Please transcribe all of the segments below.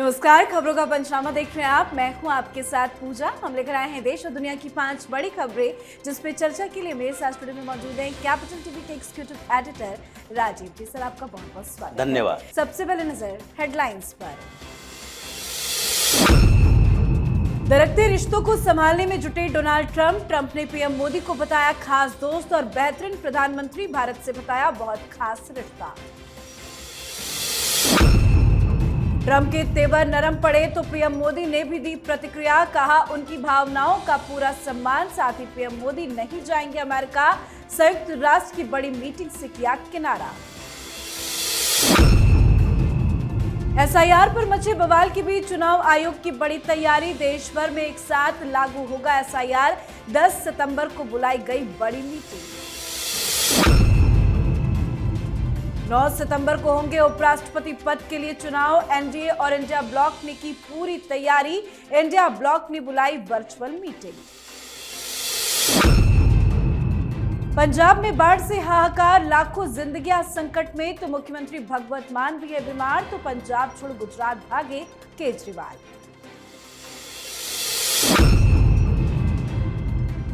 नमस्कार, खबरों का पंचनामा देख रहे हैं आप। मैं हूं आपके साथ पूजा। हम लेकर आए हैं देश और दुनिया की 5 बड़ी खबरें जिस पे चर्चा के लिए मेरे साथ स्टूडियो में मौजूद हैं कैपिटल टीवी के एग्जीक्यूटिव एडिटर राजीव जी। सर, आपका बहुत बहुत स्वागत। धन्यवाद। सबसे पहले नजर हेडलाइंस पर। दरकते रिश्तों को संभालने में जुटे डोनाल्ड ट्रंप। ट्रंप ने पीएम मोदी को बताया खास दोस्त और बेहतरीन प्रधानमंत्री। भारत से बताया बहुत खास रिश्ता। ट्रंप के तेवर नरम पड़े तो पीएम मोदी ने भी दी प्रतिक्रिया। कहा उनकी भावनाओं का पूरा सम्मान। साथ ही पीएम मोदी नहीं जाएंगे अमेरिका। संयुक्त राष्ट्र की बड़ी मीटिंग से किया किनारा। एसआईआर पर मचे बवाल के बीच चुनाव आयोग की बड़ी तैयारी। देश भर में एक साथ लागू होगा एसआईआर। 10 सितंबर को बुलाई गई बड़ी मीटिंग। 9 सितंबर को होंगे उपराष्ट्रपति पद के लिए चुनाव। एनडीए और इंडिया ब्लॉक ने की पूरी तैयारी। इंडिया ब्लॉक ने बुलाई वर्चुअल मीटिंग। पंजाब में बाढ़ से हाहाकार, लाखों जिंदगियां संकट में। तो मुख्यमंत्री भगवंत मान भी है बीमार। तो पंजाब छोड़ गुजरात भागे केजरीवाल।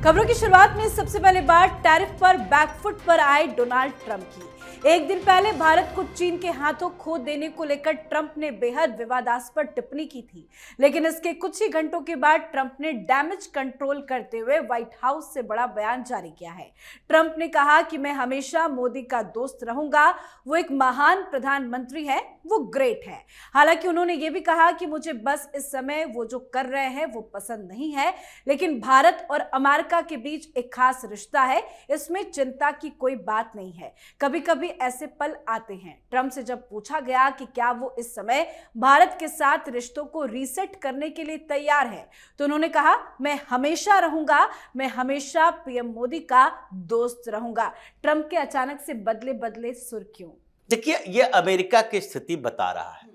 खबरों की शुरुआत में सबसे पहले बात टैरिफ पर बैकफुट पर आए डोनाल्ड ट्रंप की। एक दिन पहले भारत को चीन के हाथों खो देने को लेकर ट्रंप ने बेहद विवादास्पद टिप्पणी की थी, लेकिन इसके कुछ ही घंटों के बाद ट्रंप ने डैमेज कंट्रोल करते हुए व्हाइट हाउस से बड़ा बयान जारी किया है। ट्रंप ने कहा कि मैं हमेशा मोदी का दोस्त रहूंगा। वो एक महान प्रधानमंत्री है, वो ग्रेट है। हालांकि उन्होंने ये भी कहा कि मुझे बस इस समय वो जो कर रहे हैं वो पसंद नहीं है, लेकिन भारत और अमेरिका के बीच एक खास रिश्ता है, इसमें चिंता की कोई बात नहीं है। कभी कभी ऐसे पल आते हैं। ट्रंप से जब पूछा गया कि क्या वो इस समय भारत के साथ रिश्तों को रीसेट करने के लिए तैयार है, तो उन्होंने कहा मैं हमेशा रहूंगा, मैं हमेशा पीएम मोदी का दोस्त रहूंगा। ट्रंप के अचानक से बदले बदले सुर क्यों? देखिए, ये अमेरिका की स्थिति बता रहा है।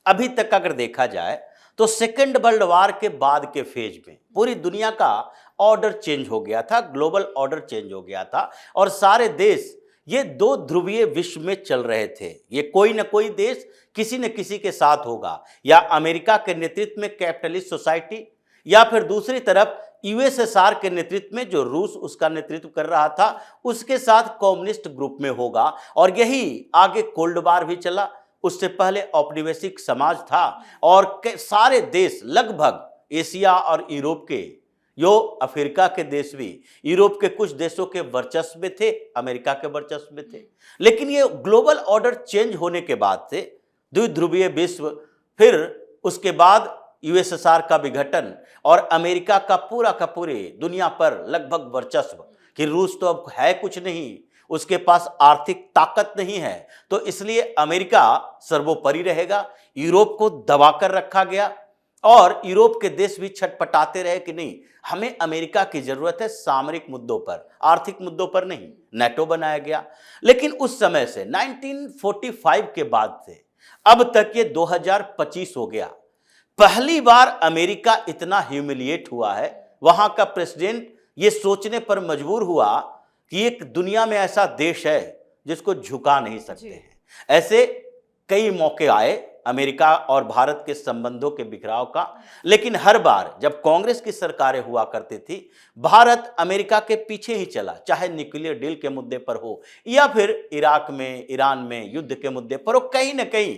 अभी तक अगर देखा जाए तो सेकेंड वर्ल्ड वॉर के बाद के फेज में पूरी दुनिया का ऑर्डर चेंज हो गया था, ग्लोबल ऑर्डर चेंज हो गया था और सारे देश ये 2 ध्रुवीय विश्व में चल रहे थे। ये कोई ना कोई देश किसी न किसी के साथ होगा, या अमेरिका के नेतृत्व में कैपिटलिस्ट सोसाइटी, या फिर दूसरी तरफ यूएसएसआर के नेतृत्व में जो रूस उसका नेतृत्व कर रहा था उसके साथ कम्युनिस्ट ग्रुप में होगा। और यही आगे कोल्ड वॉर भी चला। उससे पहले औपनिवेशिक समाज था और सारे देश लगभग एशिया और यूरोप के, यो अफ्रीका के देश भी यूरोप के कुछ देशों के वर्चस्व में थे, अमेरिका के वर्चस्व में थे। लेकिन ये ग्लोबल ऑर्डर चेंज होने के बाद से द्विध्रुवीय विश्व, फिर उसके बाद यूएसएसआर का विघटन और अमेरिका का पूरे दुनिया पर लगभग वर्चस्व कि रूस तो अब है कुछ नहीं, उसके पास आर्थिक ताकत नहीं है, तो इसलिए अमेरिका सर्वोपरि रहेगा। यूरोप को दबाकर रखा गया और यूरोप के देश भी छटपटाते रहे कि नहीं, हमें अमेरिका की जरूरत है सामरिक मुद्दों पर, आर्थिक मुद्दों पर नहीं। नेटो बनाया गया। लेकिन उस समय से 1945 के बाद से अब तक ये 2025 हो गया, पहली बार अमेरिका इतना ह्यूमिलिएट हुआ है। वहां का प्रेसिडेंट ये सोचने पर मजबूर हुआ कि एक दुनिया में ऐसा देश है जिसको झुका नहीं सकते हैं। ऐसे कई मौके आए अमेरिका और भारत के संबंधों के बिखराव का, लेकिन हर बार जब कांग्रेस की सरकारें हुआ करती थी, भारत अमेरिका के पीछे ही चला, चाहे न्यूक्लियर डील के मुद्दे पर हो या फिर इराक में, ईरान में युद्ध के मुद्दे पर हो। कहीं ना कहीं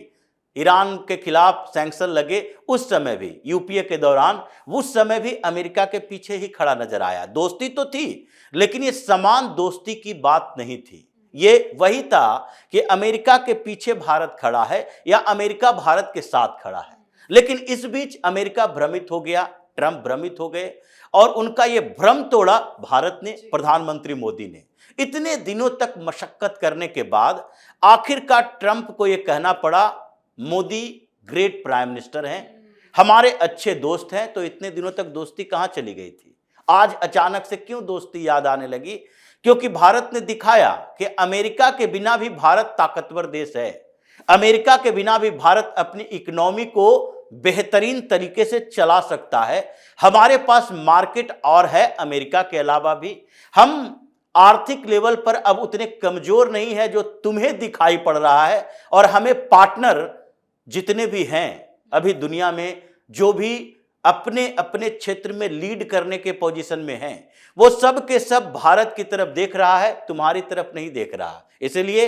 ईरान के खिलाफ सैंक्शन लगे उस समय भी, यूपीए के दौरान, उस समय भी अमेरिका के पीछे ही खड़ा नजर आया। दोस्ती तो थी, लेकिन ये समान दोस्ती की बात नहीं थी। ये वही था कि अमेरिका के पीछे भारत खड़ा है या अमेरिका भारत के साथ खड़ा है। लेकिन इस बीच अमेरिका भ्रमित हो गया, ट्रंप भ्रमित हो गए और उनका ये भ्रम तोड़ा भारत ने, प्रधानमंत्री मोदी ने। इतने दिनों तक मशक्कत करने के बाद आखिरकार ट्रंप को यह कहना पड़ा, मोदी ग्रेट प्राइम मिनिस्टर हैं, हमारे अच्छे दोस्त हैं। तो इतने दिनों तक दोस्ती कहां चली गई थी? आज अचानक से क्यों दोस्ती याद आने लगी? क्योंकि भारत ने दिखाया कि अमेरिका के बिना भी भारत ताकतवर देश है। अमेरिका के बिना भी भारत अपनी इकोनॉमी को बेहतरीन तरीके से चला सकता है। हमारे पास मार्केट और है अमेरिका के अलावा भी। हम आर्थिक लेवल पर अब उतने कमजोर नहीं है जो तुम्हें दिखाई पड़ रहा है, और हमें पार्टनर जितने भी हैं अभी दुनिया में जो भी अपने अपने क्षेत्र में लीड करने के पोजीशन में हैं, वो सब के सब भारत की तरफ देख रहा है, तुम्हारी तरफ नहीं देख रहा। इसलिए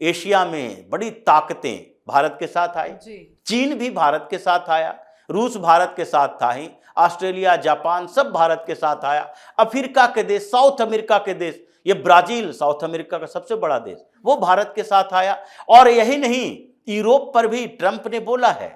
एशिया में बड़ी ताकतें भारत के साथ आई, चीन भी भारत के साथ आया, रूस भारत के साथ था ही, ऑस्ट्रेलिया, जापान सब भारत के साथ आया, अफ्रीका के देश, साउथ अमेरिका के देश, ये ब्राजील साउथ अमेरिका का सबसे बड़ा देश, वो भारत के साथ आया। और यही नहीं, यूरोप पर भी ट्रंप ने बोला है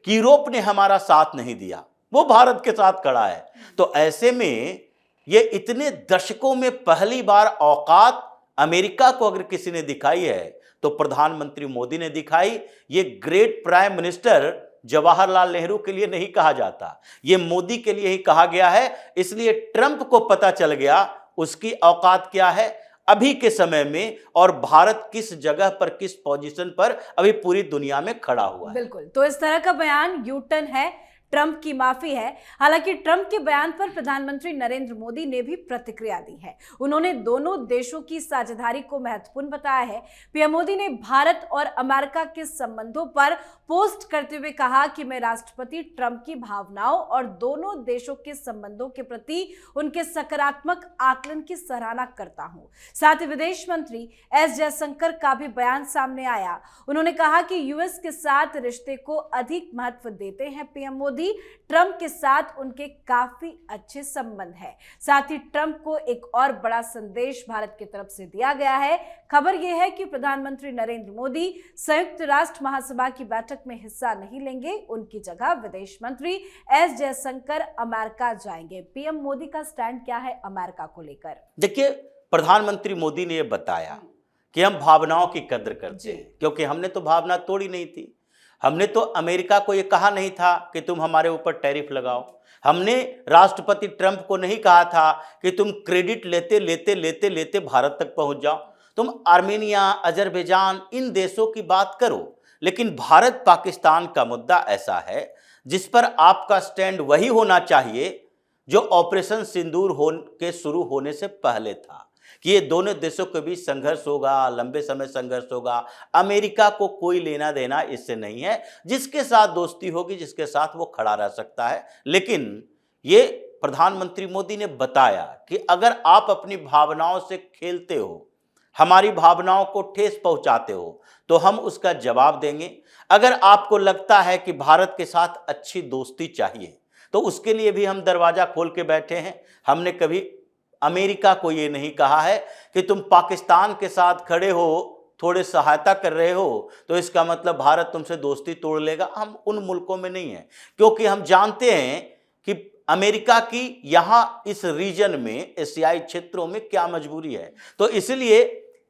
कि यूरोप ने हमारा साथ नहीं दिया, वो भारत के साथ खड़ा है। तो ऐसे में ये इतने दशकों में पहली बार औकात अमेरिका को अगर किसी ने दिखाई है तो प्रधानमंत्री मोदी ने दिखाई। ये great prime minister Jawaharlal Nehru के लिए नहीं कहा जाता, ये मोदी के लिए ही कहा गया है। इसलिए ट्रंप को पता चल गया उसकी औकात क्या है अभी के समय में, और भारत किस जगह पर, किस पोजीशन पर अभी पूरी दुनिया में खड़ा हुआ है। बिल्कुल, तो इस तरह का बयान यू टर्न है, ट्रंप की माफी है। हालांकि ट्रंप के बयान पर प्रधानमंत्री नरेंद्र मोदी ने भी प्रतिक्रिया दी है। उन्होंने दोनों देशों की साझेदारी को महत्वपूर्ण बताया है। पीएम मोदी ने भारत और अमेरिका के संबंधों पर पोस्ट करते हुए कहा कि मैं राष्ट्रपति ट्रंप की भावनाओं और दोनों देशों के संबंधों के प्रति उनके सकारात्मक आकलन की सराहना करता हूं। साथ ही विदेश मंत्री एस जयशंकर का भी बयान सामने आया। उन्होंने कहा कि यूएस के साथ रिश्ते को अधिक महत्व देते हैं पीएम मोदी। ट्रंप के साथ उनके काफी अच्छे संबंध है। साथ ही ट्रंप को एक और बड़ा संदेश भारत की तरफ से दिया गया है। खबर यह है कि प्रधानमंत्री नरेंद्र मोदी संयुक्त राष्ट्र महासभा की बैठक में हिस्सा नहीं लेंगे, उनकी जगह विदेश मंत्री एस जयशंकर अमेरिका जाएंगे। पीएम मोदी का स्टैंड क्या है अमेरिका को लेकर? देखिए, प्रधानमंत्री मोदी ने यह बताया कि हम भावनाओं की कद्र करते हैं, क्योंकि हमने तो भावना तोड़ी नहीं थी। हमने तो अमेरिका को यह कहा नहीं था कि तुम हमारे ऊपर टैरिफ लगाओ। हमने राष्ट्रपति ट्रंप को नहीं कहा था कि तुम क्रेडिट लेते लेते लेते लेते भारत तक पहुंच जाओ। तुम आर्मेनिया, अजरबैजान, इन देशों की बात करो, लेकिन भारत पाकिस्तान का मुद्दा ऐसा है जिस पर आपका स्टैंड वही होना चाहिए जो ऑपरेशन सिंदूर के शुरू होने से पहले था, कि ये दोनों देशों के बीच संघर्ष होगा, लंबे समय संघर्ष होगा। अमेरिका को कोई लेना देना इससे नहीं है, जिसके साथ दोस्ती होगी, जिसके साथ वो खड़ा रह सकता है। लेकिन ये प्रधानमंत्री मोदी ने बताया कि अगर आप अपनी भावनाओं से खेलते हो, हमारी भावनाओं को ठेस पहुंचाते हो, तो हम उसका जवाब देंगे। अगर आपको लगता है कि भारत के साथ अच्छी दोस्ती चाहिए, तो उसके लिए भी हम दरवाजा खोल के बैठे हैं। हमने कभी अमेरिका को ये नहीं कहा है कि तुम पाकिस्तान के साथ खड़े हो, थोड़े सहायता कर रहे हो, तो इसका मतलब भारत तुमसे दोस्ती तोड़ लेगा। हम उन मुल्कों में नहीं हैं, क्योंकि हम जानते हैं कि अमेरिका की यहाँ इस रीजन में, एशियाई क्षेत्रों में क्या मजबूरी है। तो इसलिए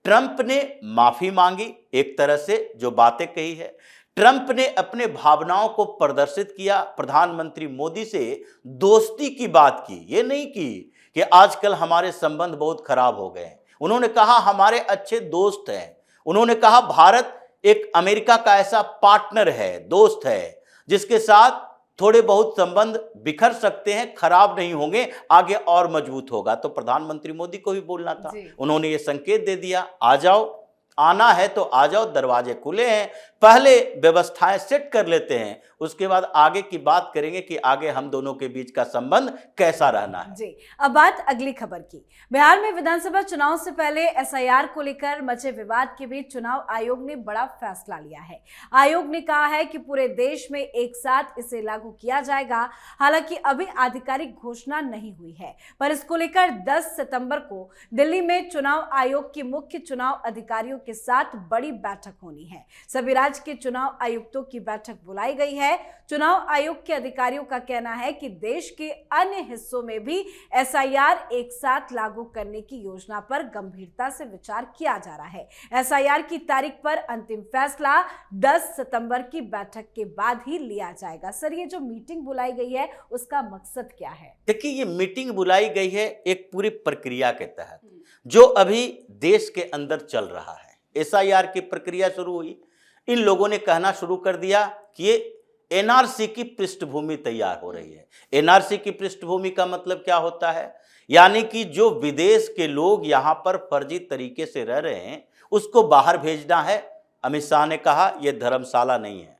ट्रंप ने माफी मांगी, एक तरह से जो बातें कही है। ट्रंप ने अपने भावनाओं को प्रदर्शित किया, प्रधानमंत्री मोदी से दोस्ती की बात की, ये नहीं की कि आजकल हमारे संबंध बहुत खराब हो गए हैं। उन्होंने कहा हमारे अच्छे दोस्त हैं। उन्होंने कहा भारत एक अमेरिका का ऐसा पार्टनर है, दोस्त है, जिसके साथ थोड़े बहुत संबंध बिखर सकते हैं, खराब नहीं होंगे, आगे और मजबूत होगा। तो प्रधानमंत्री मोदी को भी बोलना था। उन्होंने ये संकेत दे दिया, आ जाओ, आना है तो आ जाओ, दरवाजे खुले हैं। पहले व्यवस्थाएं सेट कर लेते हैं, उसके बाद आगे की बात करेंगे कि आगे हम दोनों के बीच का संबंध कैसा रहना है। जी, अब बात अगली खबर की। बिहार में विधानसभा चुनाव से पहले एसआईआर को लेकर मचे विवाद के बीच चुनाव आयोग ने बड़ा फैसला लिया है। आयोग ने कहा है कि पूरे देश में एक साथ इसे लागू किया जाएगा। हालांकि अभी आधिकारिक घोषणा नहीं हुई है, पर इसको लेकर 10 सितंबर को दिल्ली में चुनाव आयोग के मुख्य चुनाव अधिकारियों के साथ बड़ी बैठक होनी है। सभी राज्य के चुनाव आयुक्तों की बैठक बुलाई गई है। चुनाव आयोग के अधिकारियों का कहना है कि देश के अन्य हिस्सों में भी एसआईआर एक साथ लागू करने की योजना पर गंभीरता से विचार किया जा रहा है। एसआईआर की तारीख पर अंतिम फैसला 10 सितंबर की बैठक के बाद ही लिया जाएगा। सर, ये जो मीटिंग बुलाई गई है उसका मकसद क्या है? देखिए, ये मीटिंग बुलाई गई है एक पूरी प्रक्रिया के तहत, जो अभी देश के अंदर चल रहा है। एसआईआर की प्रक्रिया शुरू हुई, इन लोगों ने कहना शुरू कर दिया कि ये एनआरसी की पृष्ठभूमि तैयार हो रही है। एनआरसी की पृष्ठभूमि का मतलब क्या होता है? यानी कि जो विदेश के लोग यहाँ पर फर्जी तरीके से रह रहे हैं, उसको बाहर भेजना है। अमित शाह ने कहा यह धर्मशाला नहीं है,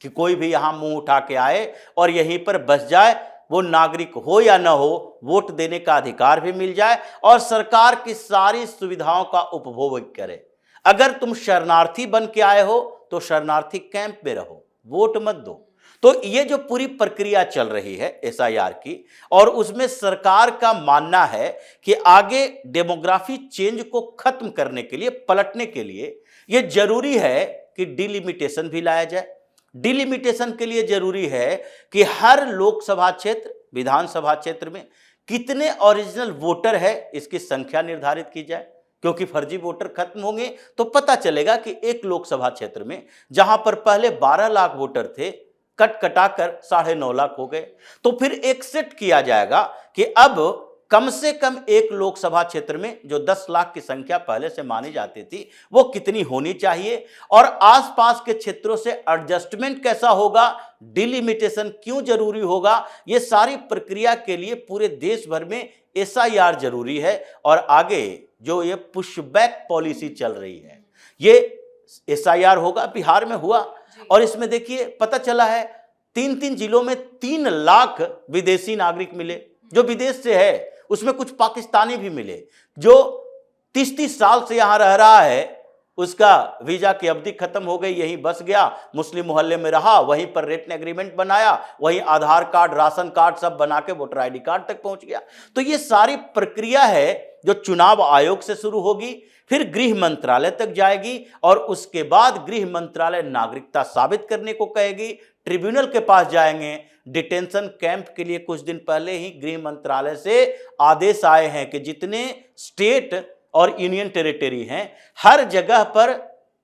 कि कोई भी यहाँ मुंह उठा के आए और यहीं पर बस जाए, वो नागरिक हो या ना हो, वोट देने का अधिकार भी मिल जाए और सरकार की सारी सुविधाओं का उपभोग करे। अगर तुम शरणार्थी बन के आए हो तो शरणार्थी कैंप में रहो, वोट मत दो। तो ये जो पूरी प्रक्रिया चल रही है एसआईआर की, और उसमें सरकार का मानना है कि आगे डेमोग्राफी चेंज को खत्म करने के लिए, पलटने के लिए ये जरूरी है कि डिलिमिटेशन भी लाया जाए। डिलिमिटेशन के लिए जरूरी है कि हर लोकसभा क्षेत्र, विधानसभा क्षेत्र में कितने ओरिजिनल वोटर है इसकी संख्या निर्धारित की जाए, क्योंकि फर्जी वोटर खत्म होंगे तो पता चलेगा कि एक लोकसभा क्षेत्र में जहां पर पहले 12 लाख वोटर थे, कट कटाकर 9.5 लाख हो गए। तो फिर एक सेट किया जाएगा कि अब कम से कम एक लोकसभा क्षेत्र में जो 10 लाख की संख्या पहले से मानी जाती थी वो कितनी होनी चाहिए, और आसपास के क्षेत्रों से एडजस्टमेंट कैसा होगा, डिलिमिटेशन क्यों जरूरी होगा, ये सारी प्रक्रिया के लिए पूरे देश भर में एसआईआर जरूरी है। और आगे जो ये पुशबैक पॉलिसी चल रही है, ये एसआईआर होगा, बिहार में हुआ और इसमें देखिए पता चला है 3 जिलों में 3 लाख विदेशी नागरिक मिले जो विदेश से है, उसमें कुछ पाकिस्तानी भी मिले। जो 30 साल से यहां रह रहा है उसका वीजा की अवधि खत्म हो गई, यहीं बस गया, मुस्लिम मोहल्ले में रहा, वहीं पर रिटर्न एग्रीमेंट बनाया, वहीं आधार कार्ड, राशन कार्ड सब बना के वोटर आईडी कार्ड तक पहुंच गया। तो ये सारी प्रक्रिया है जो चुनाव आयोग से शुरू होगी, फिर गृह मंत्रालय तक जाएगी और उसके बाद गृह मंत्रालय नागरिकता साबित करने को कहेगी, ट्रिब्यूनल के पास जाएंगे। डिटेंशन कैंप के लिए कुछ दिन पहले ही गृह मंत्रालय से आदेश आए हैं कि जितने स्टेट और यूनियन टेरिटरी हैं हर जगह पर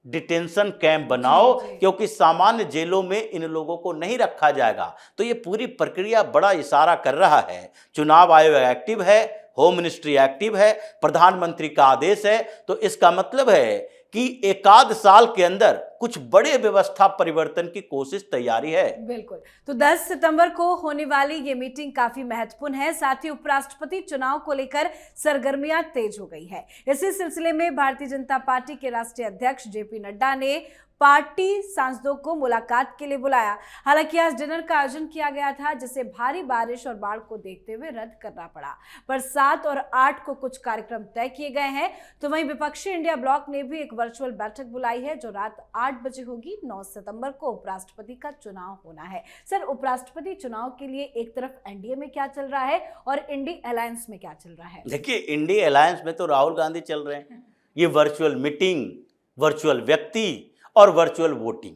डिटेंशन कैंप बनाओ, क्योंकि सामान्य जेलों में इन लोगों को नहीं रखा जाएगा। तो ये पूरी प्रक्रिया बड़ा इशारा कर रहा है, चुनाव आयोग एक्टिव है, होम मिनिस्ट्री एक्टिव है, प्रधानमंत्री का आदेश है। तो इसका मतलब है कि एकाध साल के अंदर कुछ बड़े व्यवस्था परिवर्तन की कोशिश, तैयारी है। बिल्कुल। तो 10 सितंबर को होने वाली ये मीटिंग काफी महत्वपूर्ण है। साथ ही उपराष्ट्रपति चुनाव को लेकर सरगर्मियां तेज हो गई है। इसी सिलसिले में भारतीय जनता पार्टी के राष्ट्रीय अध्यक्ष जेपी नड्डा ने पार्टी सांसदों को मुलाकात के लिए बुलाया। हालांकि आज डिनर का आयोजन किया गया था, जिसे भारी बारिश और बाढ़ को देखते हुए रद्द करना पड़ा। पर 7 और 8 को कुछ कार्यक्रम तय किए गए हैं। तो वहीं विपक्षी इंडिया ब्लॉक ने भी एक वर्चुअल बैठक बुलाई है जो रात 8 बजे होगी। 9 सितंबर को उपराष्ट्रपति का चुनाव होना है। सर, उपराष्ट्रपति चुनाव के लिए एक तरफ एनडीए में क्या चल रहा है और इंडी अलायंस में क्या चल रहा है? देखिए, इंडी अलायंस में तो राहुल गांधी चल रहे हैं। ये वर्चुअल मीटिंग, वर्चुअल व्यक्ति और वर्चुअल वोटिंग,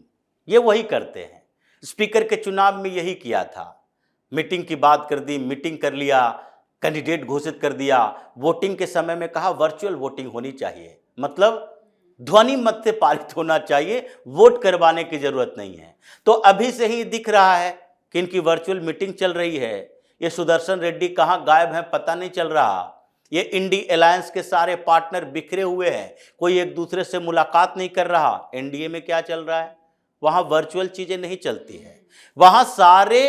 ये वही करते हैं। स्पीकर के चुनाव में यही किया था, मीटिंग की बात कर दी, मीटिंग कर लिया, कैंडिडेट घोषित कर दिया। वोटिंग के समय में कहा वर्चुअल वोटिंग होनी चाहिए, मतलब ध्वनि मत से पारित होना चाहिए, वोट करवाने की जरूरत नहीं है। तो अभी से ही दिख रहा है कि इनकी वर्चुअल मीटिंग चल रही है। ये सुदर्शन रेड्डी कहाँ गायब हैं पता नहीं चल रहा। ये इंडी अलायंस के सारे पार्टनर बिखरे हुए हैं, कोई एक दूसरे से मुलाकात नहीं कर रहा। एनडीए में क्या चल रहा है, वहां वर्चुअल चीजें नहीं चलती है। वहां सारे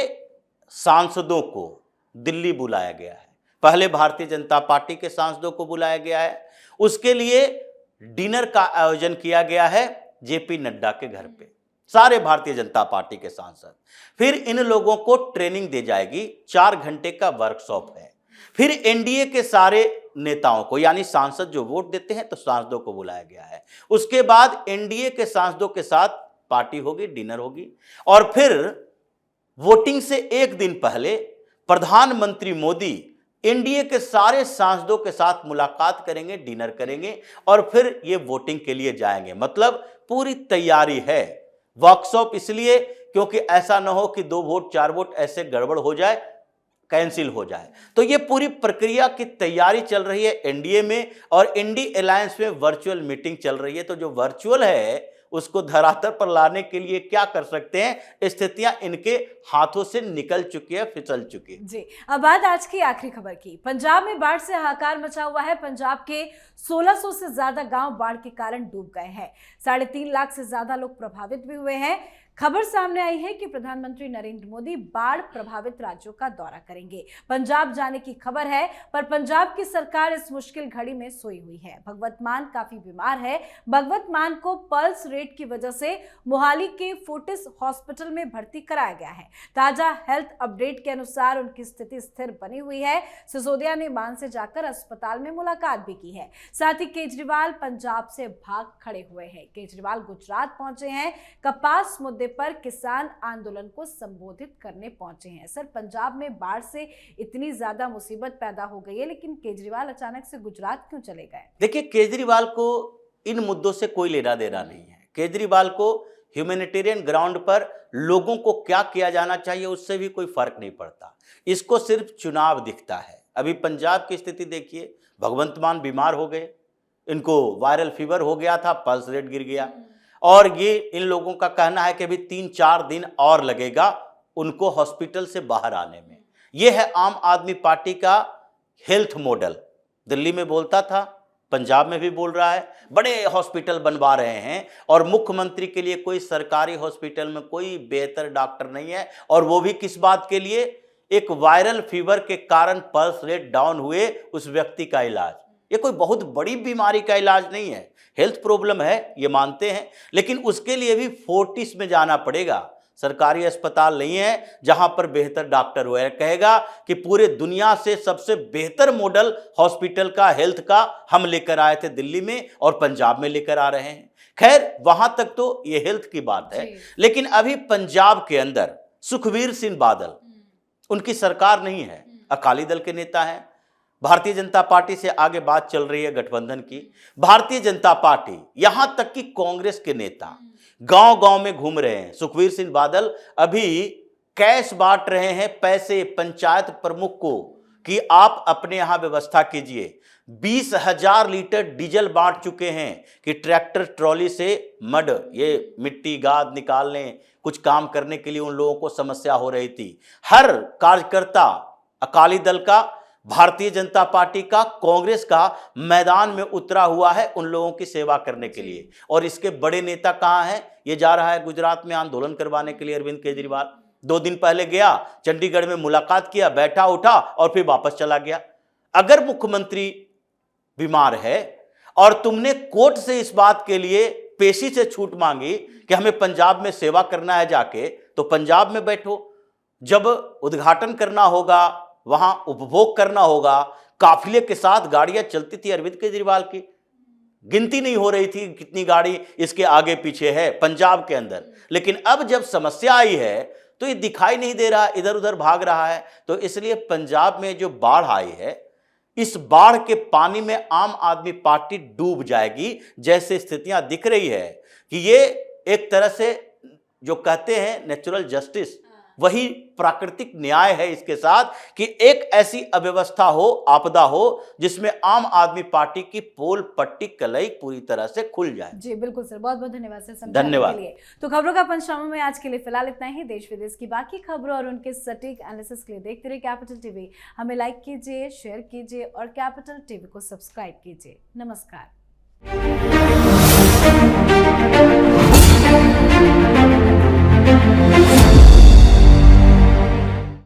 सांसदों को दिल्ली बुलाया गया है। पहले भारतीय जनता पार्टी के सांसदों को बुलाया गया है, उसके लिए डिनर का आयोजन किया गया है जेपी नड्डा के घर पे, सारे भारतीय जनता पार्टी के सांसद। फिर इन लोगों को ट्रेनिंग दी जाएगी, 4 घंटे का वर्कशॉप है। फिर एनडीए के सारे नेताओं को, यानी सांसद जो वोट देते हैं, तो सांसदों को बुलाया गया है। उसके बाद एनडीए के सांसदों के साथ पार्टी होगी, डिनर होगी, और फिर वोटिंग से एक दिन पहले प्रधानमंत्री मोदी एनडीए के सारे सांसदों के साथ मुलाकात करेंगे, डिनर करेंगे और फिर ये वोटिंग के लिए जाएंगे। मतलब पूरी तैयारी है। वर्कशॉप इसलिए क्योंकि ऐसा ना हो कि 2 वोट 4 वोट ऐसे गड़बड़ हो जाए, कैंसिल हो जाए। तो ये पूरी प्रक्रिया की तैयारी चल रही है एनडीए में, और इंडी अलायंस में वर्चुअल मीटिंग चल रही है। तो जो वर्चुअल है उसको धरातल पर लाने के लिए क्या कर सकते हैं, स्थितियां इनके हाथों से निकल चुकी है, फिसल चुकी है। जी, अब बात आज की आखिरी खबर की। पंजाब में बाढ़ से हाहाकार मचा हुआ है। पंजाब के 1600 से ज्यादा गांव बाढ़ के कारण डूब गए हैं। 3.5 लाख से ज्यादा लोग प्रभावित भी हुए हैं। खबर सामने आई है कि प्रधानमंत्री नरेंद्र मोदी बाढ़ प्रभावित राज्यों का दौरा करेंगे। पंजाब जाने की खबर है, पर पंजाब की सरकार इस मुश्किल घड़ी में सोई हुई है। भगवत मान काफी बीमार है। भगवत मान को पल्स रेट की वजह से मोहाली के फोर्टिस हॉस्पिटल में भर्ती कराया गया है। ताजा हेल्थ अपडेट के अनुसार उनकी स्थिति स्थिर बनी हुई है। सिसोदिया ने मान से जाकर अस्पताल में मुलाकात भी की है। साथ ही केजरीवाल पंजाब से भाग खड़े हुए हैं। केजरीवाल गुजरात पहुंचे हैं। कपास मुद्दे पर किसान आंदोलन को संबोधित करने पहुंचे हैं। सर, पंजाब में बाढ़ से इतनी ज्यादा मुसीबत पैदा हो गई है, लेकिन केजरीवाल अचानक से गुजरात क्यों चले गए? देखिए, केजरीवाल को इन मुद्दों से कोई लेना देना नहीं है। केजरीवाल को ह्यूमैनिटेरियन ग्राउंड पर लोगों को क्या किया जाना चाहिए उससे भी कोई फर्क नहीं पड़ता। इसको सिर्फ चुनाव दिखता है। अभी पंजाब की स्थिति देखिए, भगवंत मान बीमार हो गए, इनको वायरल फीवर हो गया था, पल्स रेट गिर गया, और ये इन लोगों का कहना है कि अभी 3-4 दिन और लगेगा उनको हॉस्पिटल से बाहर आने में। ये है आम आदमी पार्टी का हेल्थ मॉडल। दिल्ली में बोलता था, पंजाब में भी बोल रहा है, बड़े हॉस्पिटल बनवा रहे हैं, और मुख्यमंत्री के लिए कोई सरकारी हॉस्पिटल में कोई बेहतर डॉक्टर नहीं है। और वो भी किस बात के लिए? एक वायरल फीवर के कारण पल्स रेट डाउन हुए उस व्यक्ति का इलाज। ये कोई बहुत बड़ी बीमारी का इलाज नहीं है, हेल्थ प्रॉब्लम है, ये मानते हैं, लेकिन उसके लिए भी फोर्टिस में जाना पड़ेगा। सरकारी अस्पताल नहीं है जहां पर बेहतर डॉक्टर हुए। कहेगा कि पूरे दुनिया से सबसे बेहतर मॉडल हॉस्पिटल का, हेल्थ का हम लेकर आए थे दिल्ली में, और पंजाब में लेकर आ रहे हैं। खैर, वहां तक तो ये हेल्थ की बात है, लेकिन अभी पंजाब के अंदर सुखबीर सिंह बादल, उनकी सरकार नहीं है, अकाली दल के नेता हैं। भारतीय जनता पार्टी से आगे बात चल रही है गठबंधन की। भारतीय जनता पार्टी, यहां तक कि कांग्रेस के नेता गांव गांव में घूम रहे हैं। सुखबीर सिंह बादल अभी कैश बांट रहे हैं, पैसे पंचायत प्रमुख को कि आप अपने यहां व्यवस्था कीजिए। 20,000 लीटर डीजल बांट चुके हैं कि ट्रैक्टर ट्रॉली से मड, ये मिट्टी गाद निकालने, कुछ काम करने के लिए उन लोगों को समस्या हो रही थी। हर कार्यकर्ता अकाली दल का, भारतीय जनता पार्टी का, कांग्रेस का मैदान में उतरा हुआ है उन लोगों की सेवा करने के लिए। और इसके बड़े नेता कहां हैं? ये जा रहा है गुजरात में आंदोलन करवाने के लिए, अरविंद केजरीवाल। 2 दिन पहले गया, चंडीगढ़ में मुलाकात किया, बैठा उठा और फिर वापस चला गया। अगर मुख्यमंत्री बीमार है और तुमने कोर्ट से इस बात के लिए पेशी से छूट मांगी कि हमें पंजाब में सेवा करना है जाके, तो पंजाब में बैठो। जब उद्घाटन करना होगा, वहां उपभोग करना होगा, काफिले के साथ गाड़ियां चलती थी अरविंद केजरीवाल की, गिनती नहीं हो रही थी कितनी गाड़ी इसके आगे पीछे है पंजाब के अंदर। लेकिन अब जब समस्या आई है तो ये दिखाई नहीं दे रहा, इधर उधर भाग रहा है। तो इसलिए पंजाब में जो बाढ़ आई है, इस बाढ़ के पानी में आम आदमी पार्टी डूब जाएगी। जैसे स्थितियां दिख रही है कि ये एक तरह से जो कहते हैं नेचुरल जस्टिस, वही प्राकृतिक न्याय है इसके साथ, कि एक ऐसी अव्यवस्था हो, आपदा हो, जिसमें आम आदमी पार्टी की पोल पट्टी कलई पूरी तरह से खुल जाए। जी बिल्कुल सर, बहुत बहुत धन्यवाद सर समझाने के लिए। तो खबरों का पंचनामा में आज के लिए फिलहाल इतना ही। देश विदेश की बाकी खबरों और उनके सटीक एनालिसिस के लिए देखते रहिए कैपिटल टीवी। हमें लाइक कीजिए, शेयर कीजिए और कैपिटल टीवी को सब्सक्राइब कीजिए। नमस्कार।